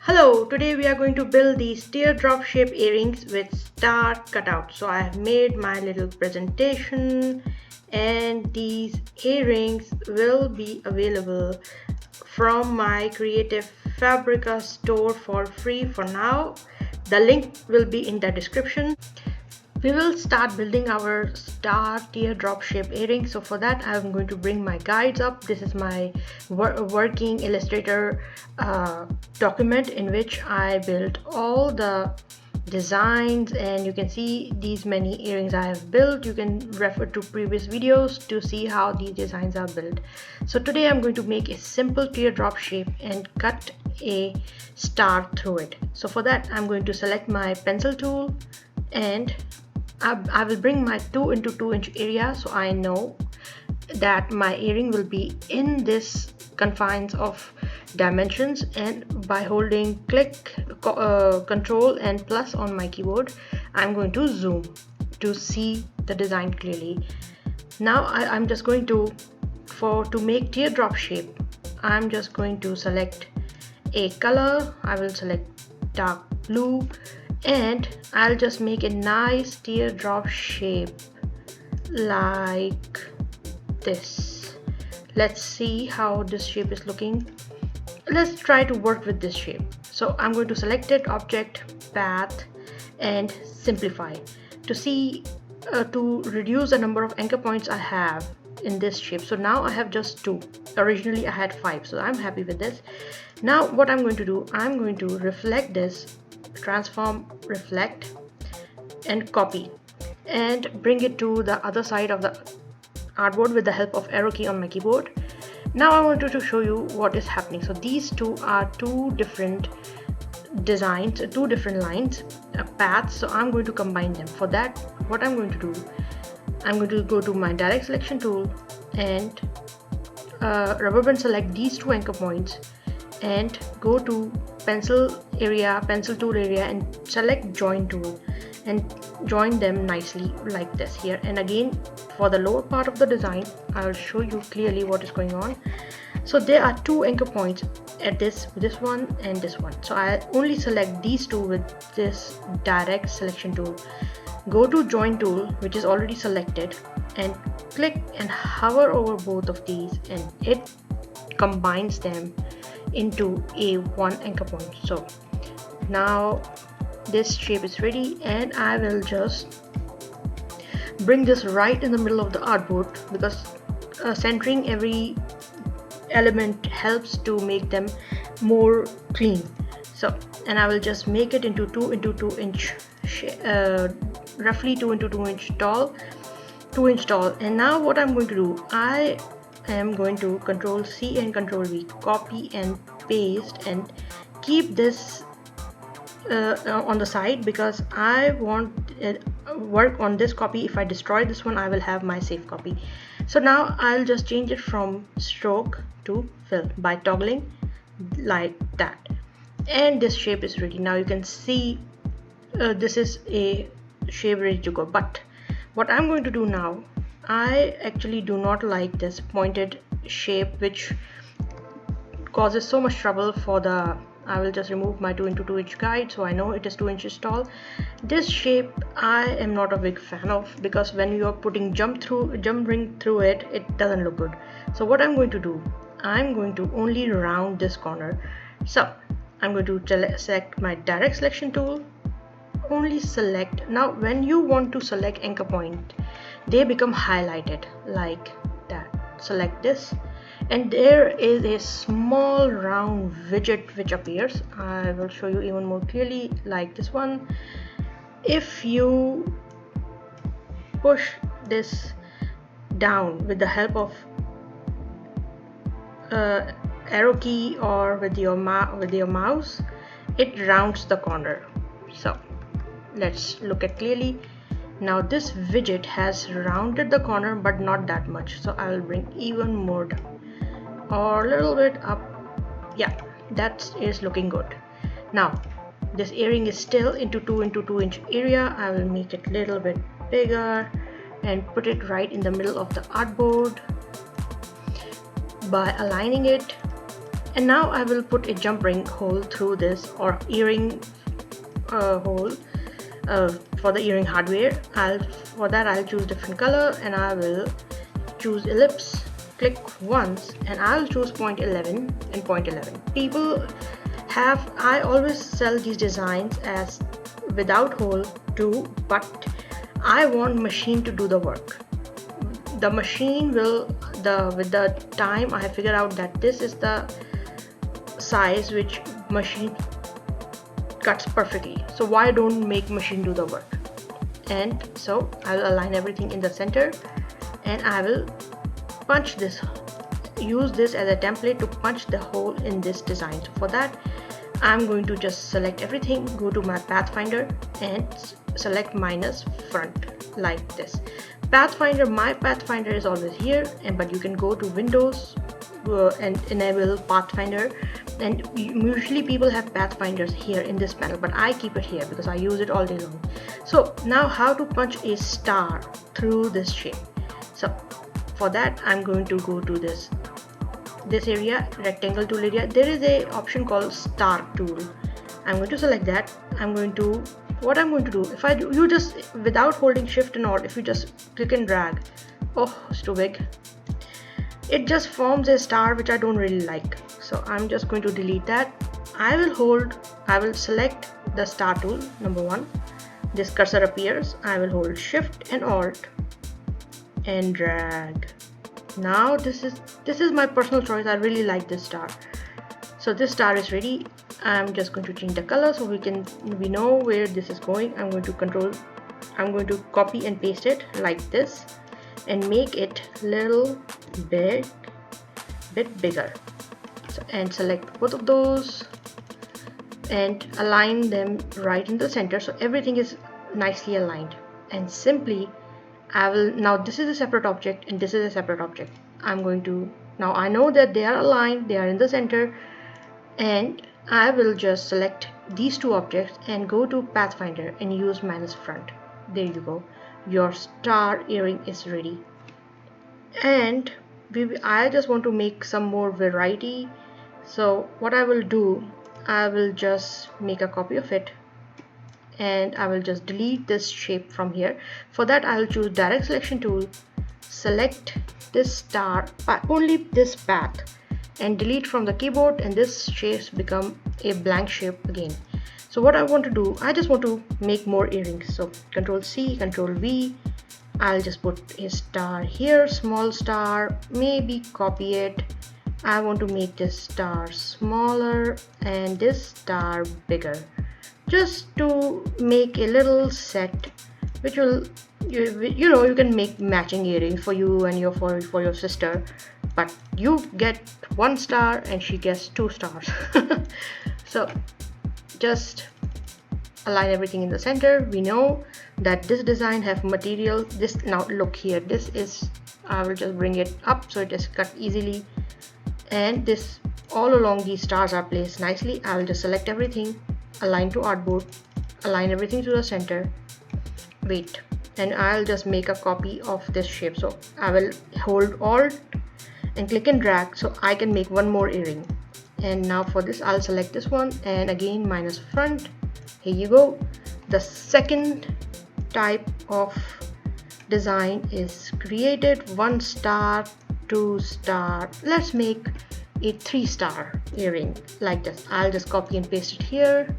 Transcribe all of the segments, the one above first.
Hello, today we are going to build these teardrop shaped earrings with star cutout. So I have made my little presentation and these earrings will be available from my Creative Fabrica store for free for now. The link will be in the description. We will start building our star teardrop shape earring. So for that I'm going to bring my guides up. This is my working Illustrator document in which I built all the designs, and you can see these many earrings I have built. You can refer to previous videos to see how these designs are built. So today I'm going to make a simple teardrop shape and cut a star through it. So for that I'm going to select my pencil tool and I will bring my 2 into 2 inch area, so I know that my earring will be in this confines of dimensions, and by holding control and plus on my keyboard I'm going to zoom to see the design clearly. Now I'm just going to make teardrop shape, I'm just going to select a color. I will select dark blue and I'll just make a nice teardrop shape like this. Let's see how this shape is looking. Let's try to work with this shape. So I'm going to select it, object, path, and simplify to see to reduce the number of anchor points I have in this shape. So now I have just 2. Originally I had 5, so I'm happy with this. Now what I'm going to do, I'm going to reflect this, transform, reflect, and copy and bring it to the other side of the artboard with the help of arrow key on my keyboard. Now I wanted to show you what is happening. So these two are 2 different designs, 2 different lines, paths, so I'm going to combine them. For that what I'm going to do, I'm going to go to my direct selection tool and rubber band select these 2 anchor points and go to pencil tool area and select join tool and join them nicely like this here. And again for the lower part of the design I will show you clearly what is going on. So there are 2 anchor points at this one and this one, so I only select these 2 with this direct selection tool. Go to join tool, which is already selected, and click and hover over both of these and it combines them into a 1 anchor point. So now this shape is ready and I will just bring this right in the middle of the artboard because centering every element helps to make them more clean. So and I will just make it into 2 into 2 inch roughly 2 into 2 inch tall, 2 inch tall. And now what I'm going to do, I am going to Control C and Control V, copy and paste, and keep this on the side because I want work on this copy. If I destroy this one I will have my safe copy. So now I'll just change it from stroke to fill by toggling like that, and this shape is ready. Now you can see this is a shape ready to go. But what I'm going to do now, I actually do not like this pointed shape which causes so much trouble for the I will just remove my 2 into 2 inch guide so I know it is 2 inches tall. This shape I am not a big fan of because when you are putting jump ring through it, it doesn't look good. So what I'm going to do, I'm going to only round this corner. So I'm going to select my direct selection tool, only select. Now when you want to select anchor point, they become highlighted like that. Select this and there is a small round widget which appears. I will show you even more clearly like this one. If you push this down with the help of arrow key or with your mouse, it rounds the corner. So let's look at clearly. Now this widget has rounded the corner but not that much, so I will bring even more down or a little bit up. Yeah, that is looking good. Now this earring is still into 2 into 2 inch area. I will make it a little bit bigger and put it right in the middle of the artboard by aligning it And now I will put a jump ring hole through this, or earring hole for the earring hardware. For that I'll choose different color, and I will choose ellipse, click once, and I'll choose 0.11 and 0.11. People have, I always sell these designs as without hole too, but I want machine to do the work. The machine will, with the time I have figured out that this is the size which machine cuts perfectly, so why don't make machine do the work? And so I'll align everything in the center, and I will punch this, use this as a template to punch the hole in this design. So for that I'm going to just select everything, go to my Pathfinder and select minus front like this. Pathfinder, my Pathfinder is always here, but you can go to Windows and enable Pathfinder, and usually people have Pathfinders here in this panel, but I keep it here because I use it all day long. So now how to punch a star through this shape. So for that I'm going to go to this area, rectangle tool area. There is a option called star tool. I'm going to select that. What I'm going to do, if I do, you just without holding shift and alt, if you just click and drag, oh, it's too big, it just forms a star which I don't really like. So I'm just going to delete that. I will select the star tool, number one. This cursor appears. I will hold shift and alt and drag. Now this is my personal choice. I really like this star. So this star is ready. I'm just going to change the color so we know where this is going. I'm going to copy and paste it like this and make it little bit bigger. So, and select both of those and align them right in the center so everything is nicely aligned. And simply now this is a separate object and this is a separate object. Now I know that they are aligned, they are in the center, and I will just select these two objects and go to Pathfinder and use minus front. There you go. Your star earring is ready. And I just want to make some more variety. So what I will do, I will just make a copy of it and I will just delete this shape from here. For that I will choose direct selection tool, select this star, only this path, and delete from the keyboard, and this shapes become a blank shape again. So what I want to do, I just want to make more earrings. So Control C, Control V, I'll just put a star here, small star, maybe copy it. I want to make this star smaller and this star bigger, just to make a little set which will, you can make matching earrings for you and for your sister, but you get one star and she gets 2 stars. So just align everything in the center. We know that this design have material. This, now look here, this is, I will just bring it up so it is cut easily, and this all along these stars are placed nicely. I will just select everything, align to artboard, align everything to the center, wait, and I'll just make a copy of this shape. So I will hold alt and click and drag so I can make one more earring. And now for this I'll select this one and again minus front. Here you go. The second type of design is created. 1 star, 2 star. Let's make a 3 star earring like this. I'll just copy and paste it here,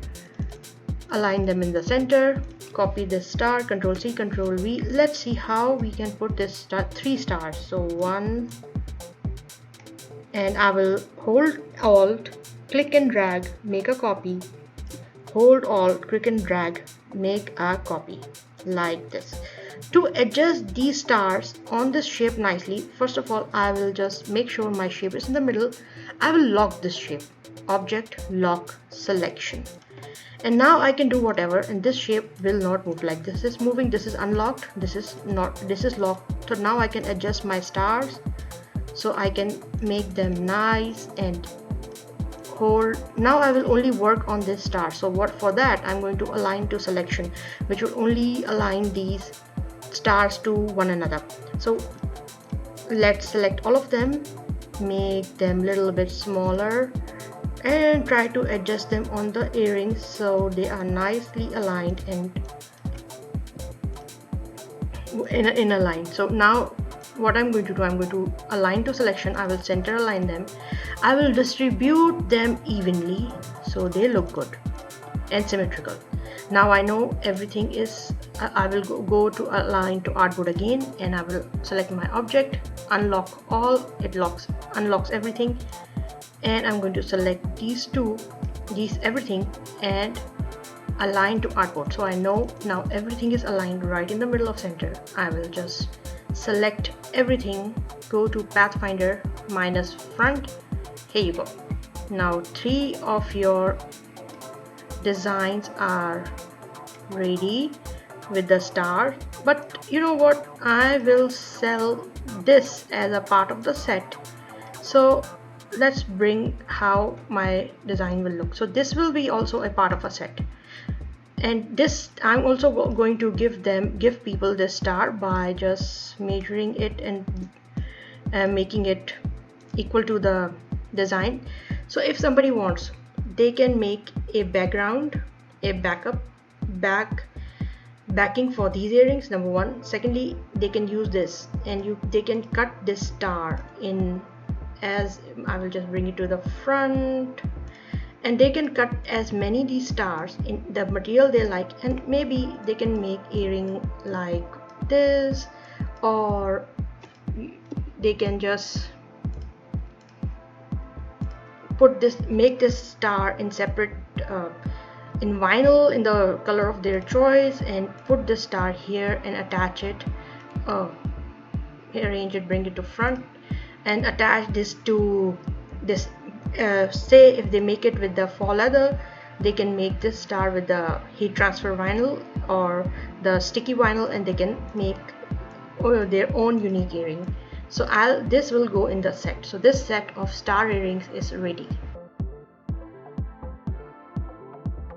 align them in the center, copy this star, Control C, Control V. Let's see how we can put this star, 3 stars. So 1, and I will hold alt, click and drag, make a copy, hold alt, click and drag, make a copy like this. To adjust these stars on this shape nicely, first of all I will just make sure my shape is in the middle. I will lock this shape, object lock selection, and now I can do whatever, and this shape will not move. Like this is moving, this is unlocked, this is not, this is locked. So now I can adjust my stars so I can make them nice and hold. Now I will only work on this star. So what, for that I'm going to align to selection, which will only align these stars to one another. So let's select all of them make them a little bit smaller and try to adjust them on the earrings so they are nicely aligned and in a line. So now what I'm going to do, I'm going to align to selection. I will center align them. I will distribute them evenly so they look good and symmetrical. Now I know everything is, I will go to align to artboard again, and I will select my object, unlock all, it unlocks everything, and I'm going to select these everything, and align to artboard. So I know now everything is aligned right in the middle of center. I will just select everything, go to Pathfinder minus front. Here you go. Now 3 of your designs are ready with the star, but you know what, I will sell this as a part of the set. So let's bring how my design will look. So this will be also a part of a set, and this I'm also going to give people this star by just measuring it and making it equal to the design. So if somebody wants, they can make a background, a backing for these earrings, number one. Secondly, they can use this, and they can cut this star in, as I will just bring it to the front, and they can cut as many these stars in the material they like, and maybe they can make earring like this, or they can just make this star in separate in vinyl in the color of their choice, and put the star here and attach it, arrange it, bring it to front, and attach this to this. Say if they make it with the faux leather, they can make this star with the heat transfer vinyl or the sticky vinyl, and they can make their own unique earring. So this will go in the set. So this set of star earrings is ready.